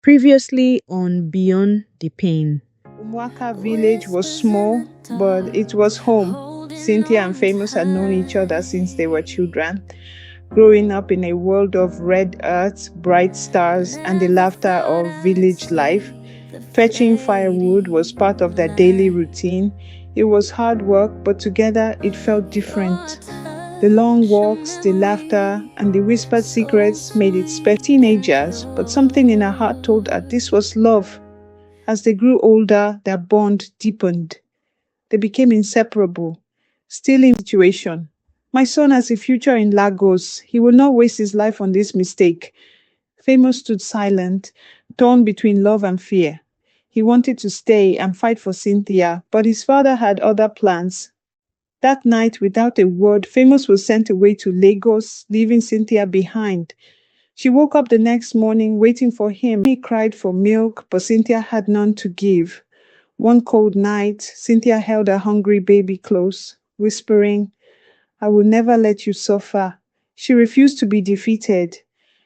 Previously on Beyond the Pain. Umwaka village was small, but it was home. Cynthia and Famous had known each other since they were children, growing up in a world of red earth, bright stars, and the laughter of village life. Fetching firewood was part of their daily routine. It was hard work, but together it felt different. The long walks, the laughter, and the whispered secrets made it special. Teenagers, but something in her heart told her this was love. As they grew older, their bond deepened. They became inseparable. Still in situation. My son has a future in Lagos. He will not waste his life on this mistake. Famous stood silent, torn between love and fear. He wanted to stay and fight for Cynthia, but his father had other plans. That night, without a word, Famous was sent away to Lagos, leaving Cynthia behind. She woke up the next morning waiting for him. He cried for milk, but Cynthia had none to give. One cold night, Cynthia held her hungry baby close, whispering, "I will never let you suffer." She refused to be defeated.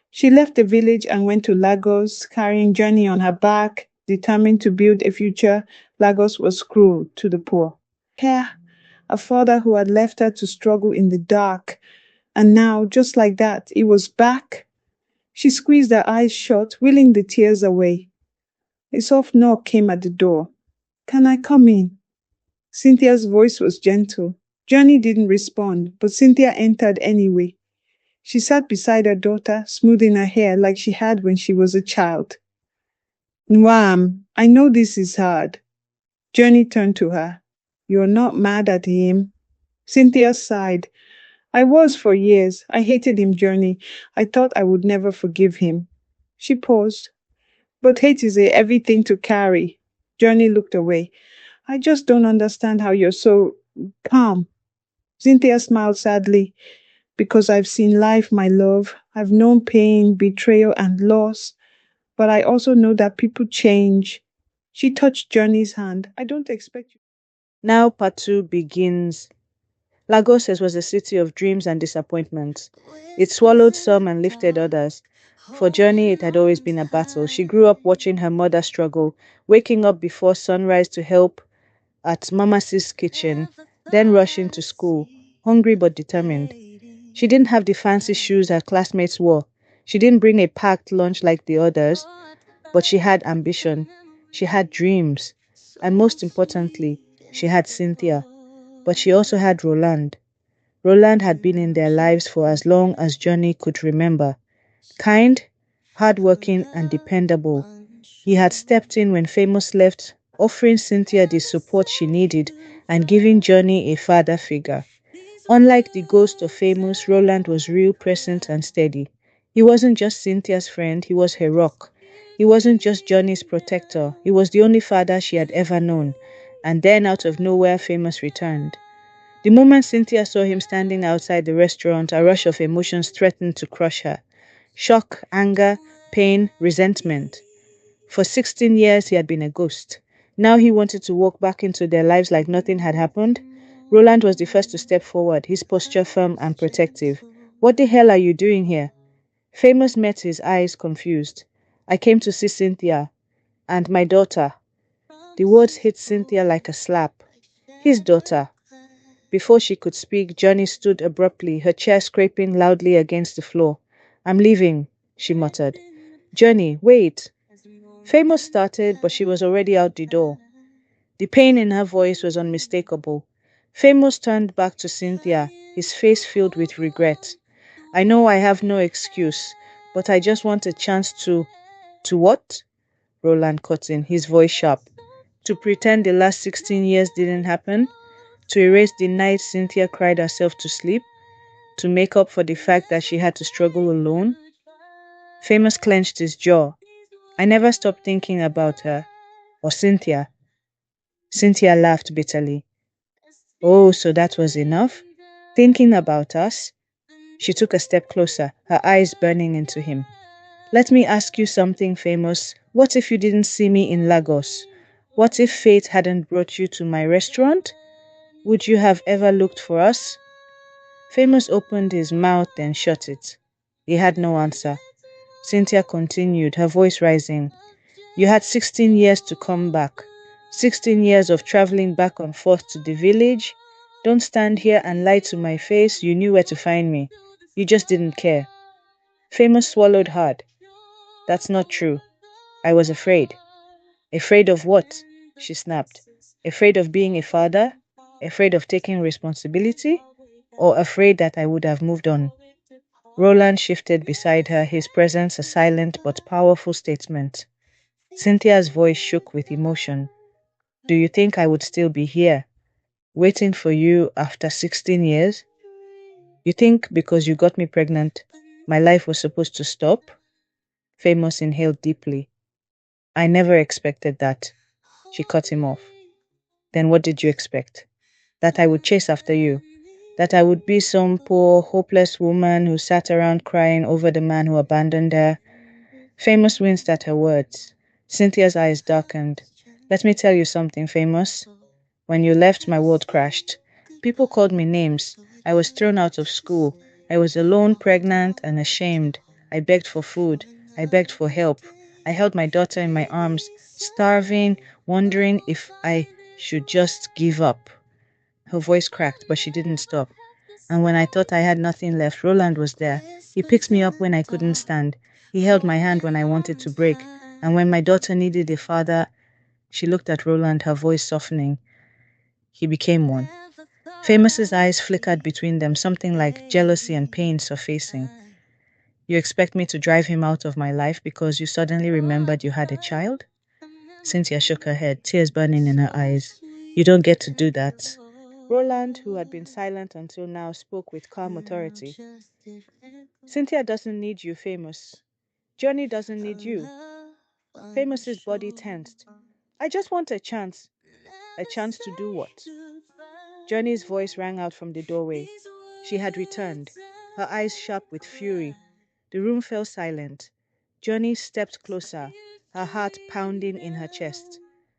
She left the village and went to Lagos, carrying Johnny on her back, determined to build a future. Lagos was cruel to the poor. Here, a father who had left her to struggle in the dark. And now, just like that, he was back. She squeezed her eyes shut, willing the tears away. A soft knock came at the door. "Can I come in?" Cynthia's voice was gentle. Johnny didn't respond, but Cynthia entered anyway. She sat beside her daughter, smoothing her hair like she had when she was a child. "Nwam, I know this is hard." Johnny turned to her. "You're not mad at him?" Cynthia sighed. "I was for years. I hated him, Johnny. I thought I would never forgive him." She paused. "But hate is a heavy thing to carry." Johnny looked away. "I just don't understand how you're so calm." Cynthia smiled sadly. "Because I've seen life, my love. I've known pain, betrayal, and loss. But I also know that people change." She touched Johnny's hand. "I don't expect you." Now part 2 begins. Lagos was a city of dreams and disappointments. It swallowed some and lifted others. For Johnny, it had always been a battle. She grew up watching her mother struggle, waking up before sunrise to help at Mama's kitchen, then rushing to school, hungry but determined. She didn't have the fancy shoes her classmates wore. She didn't bring a packed lunch like the others, but she had ambition. She had dreams. And most importantly, she had Cynthia. But she also had Roland. Roland had been in their lives for as long as Johnny could remember. Kind, hardworking, and dependable. He had stepped in when Famous left, offering Cynthia the support she needed and giving Johnny a father figure. Unlike the ghost of Famous, Roland was real, present, and steady. He wasn't just Cynthia's friend, he was her rock. He wasn't just Johnny's protector, he was the only father she had ever known. And then out of nowhere, Famous returned. The moment Cynthia saw him standing outside the restaurant, a rush of emotions threatened to crush her. Shock, anger, pain, resentment. For 16 years, he had been a ghost. Now he wanted to walk back into their lives like nothing had happened. Roland was the first to step forward, his posture firm and protective. "What the hell are you doing here?" Famous met his eyes confused. "I came to see Cynthia. And my daughter." The words hit Cynthia like a slap. His daughter. Before she could speak, Johnny stood abruptly, her chair scraping loudly against the floor. "I'm leaving," she muttered. "Johnny, wait." Famous started, but she was already out the door. The pain in her voice was unmistakable. Famous turned back to Cynthia, his face filled with regret. "I know I have no excuse, but I just want a chance to..." "To what?" Roland cut in, his voice sharp. "To pretend the last 16 years didn't happen? To erase the night Cynthia cried herself to sleep? To make up for the fact that she had to struggle alone?" Famous clenched his jaw. "I never stopped thinking about her. Or Cynthia." Cynthia laughed bitterly. "Oh, so that was enough? Thinking about us?" She took a step closer, her eyes burning into him. "Let me ask you something, Famous. What if you didn't see me in Lagos? What if fate hadn't brought you to my restaurant? Would you have ever looked for us?" Famous opened his mouth and shut it. He had no answer. Cynthia continued, her voice rising. You had 16 years to come back. 16 years of traveling back and forth to the village. Don't stand here and lie to my face. You knew where to find me. You just didn't care. Famous swallowed hard. That's not true. I was afraid. Afraid of what? She snapped. Afraid of being a father? Afraid of taking responsibility? Or afraid that I would have moved on? Roland shifted beside her, his presence a silent but powerful statement. Cynthia's voice shook with emotion. Do you think I would still be here, waiting for you after 16 years? You think because you got me pregnant, my life was supposed to stop? Famous inhaled deeply. I never expected that. She cut him off. Then what did you expect? That I would chase after you? That I would be some poor, hopeless woman who sat around crying over the man who abandoned her? Famous winced at her words. Cynthia's eyes darkened. Let me tell you something, Famous. When you left, my world crashed. People called me names. I was thrown out of school. I was alone, pregnant, and ashamed. I begged for food. I begged for help. I held my daughter in my arms, starving, wondering if I should just give up. Her voice cracked, but she didn't stop. And when I thought I had nothing left, Roland was there. He picked me up when I couldn't stand. He held my hand when I wanted to break. And when my daughter needed a father, she looked at Roland, her voice softening. He became one. Famous's eyes flickered between them, something like jealousy and pain surfacing. You expect me to drive him out of my life because you suddenly remembered you had a child? Cynthia shook her head, tears burning in her eyes. You don't get to do that. Roland, who had been silent until now, spoke with calm authority. Cynthia doesn't need you, Famous. Johnny doesn't need you. Famous's body tensed. I just want a chance. A chance to do what? Johnny's voice rang out from the doorway. She had returned, her eyes sharp with fury. The room fell silent. Johnny stepped closer, her heart pounding in her chest.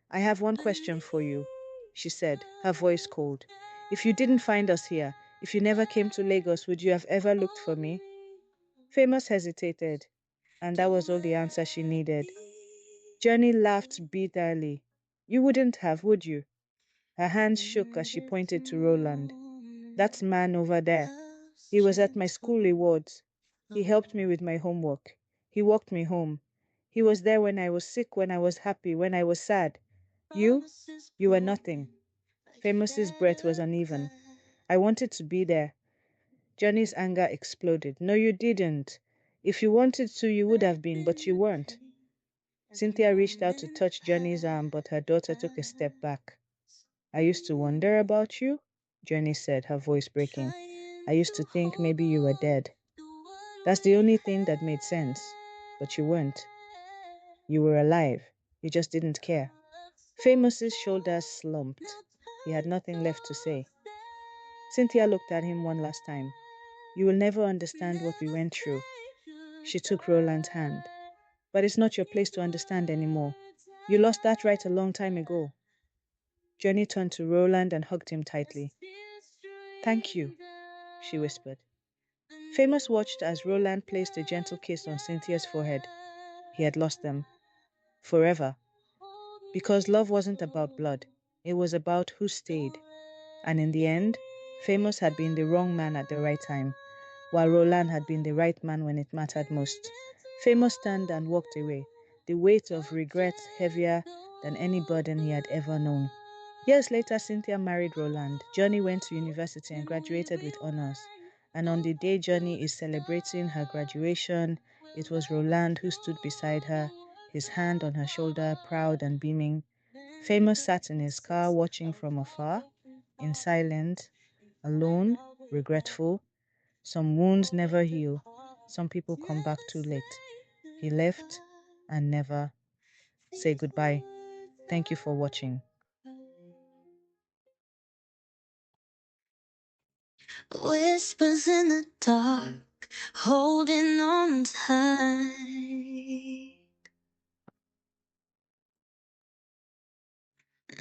I have one question for you, she said, her voice cold. If you didn't find us here, if you never came to Lagos, would you have ever looked for me? Famous hesitated, and that was all the answer she needed. Johnny laughed bitterly. You wouldn't have, would you? Her hands shook as she pointed to Roland. That man over there. He was at my school rewards. He helped me with my homework. He walked me home. He was there when I was sick, when I was happy, when I was sad. You? You were nothing. Famous's breath was uneven. I wanted to be there. Johnny's anger exploded. No, you didn't. If you wanted to, you would have been, but you weren't. Cynthia reached out to touch Johnny's arm, but her daughter took a step back. I used to wonder about you, Johnny said, her voice breaking. I used to think maybe you were dead. That's the only thing that made sense. But you weren't. You were alive. You just didn't care. Famous's shoulders slumped. He had nothing left to say. Cynthia looked at him one last time. You will never understand what we went through. She took Roland's hand. But it's not your place to understand anymore. You lost that right a long time ago. Johnny turned to Roland and hugged him tightly. Thank you, she whispered. Famous watched as Roland placed a gentle kiss on Cynthia's forehead. He had lost them. Forever. Because love wasn't about blood. It was about who stayed. And in the end, Famous had been the wrong man at the right time, while Roland had been the right man when it mattered most. Famous turned and walked away, the weight of regret heavier than any burden he had ever known. Years later, Cynthia married Roland. Johnny went to university and graduated with honors. And on the day Johnny is celebrating her graduation, it was Roland who stood beside her, his hand on her shoulder, proud and beaming. Famous sat in his car watching from afar, in silence, alone, regretful. Some wounds never heal. Some people come back too late. He left and never say goodbye. Thank you for watching. Whispers in the dark, holding on tight.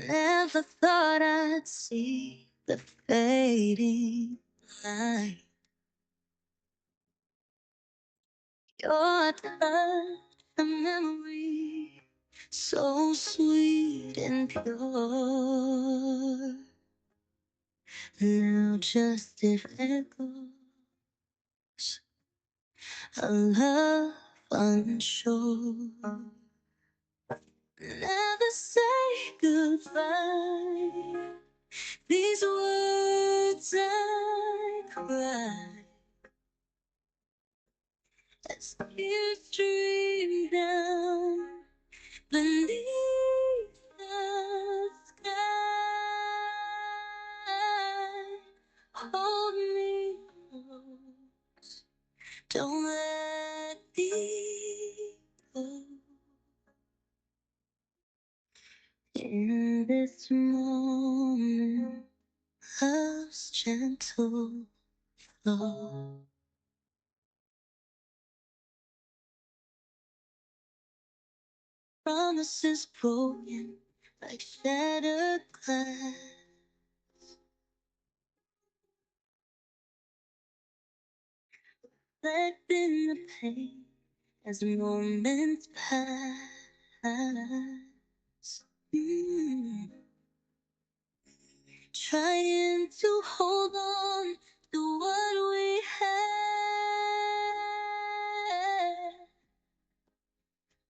Never thought I'd see the fading light. Your touch, a memory so sweet and pure. Now just it echoes, a love unsure. Never say goodbye. These words I cry as tears stream down beneath the sky. Hold me close, don't let me go. In this moment, love's gentle flow. Promises broken like shattered glass. Reflecting the pain as moments pass. Mm. Trying to hold on to what we had.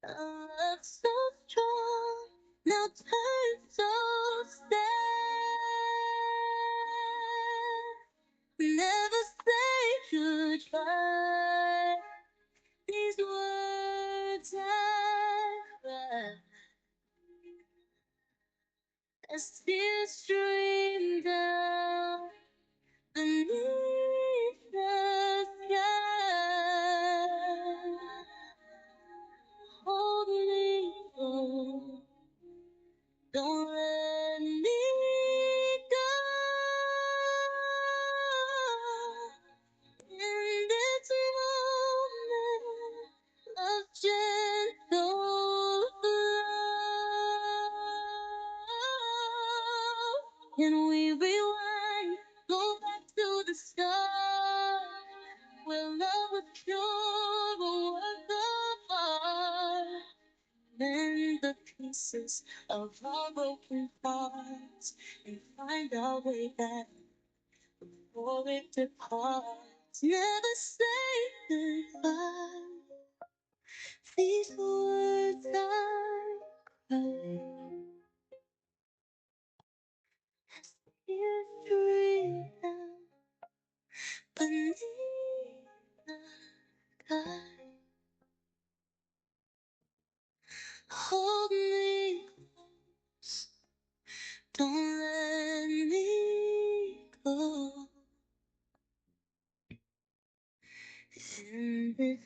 A love so strong, now turned so sad. Never say goodbye. These words I cry as tears stream down beneath the sky. Hold me close, don't let me go. In this moment of gentle flow, and we rewind, go back to the start, where love was pure, a work of art. Mend the pieces of our broken hearts and find our way back before it departs. Never say goodbye. These words I cry as tears stream down beneath the sky. Hold me close, don't let me go. In this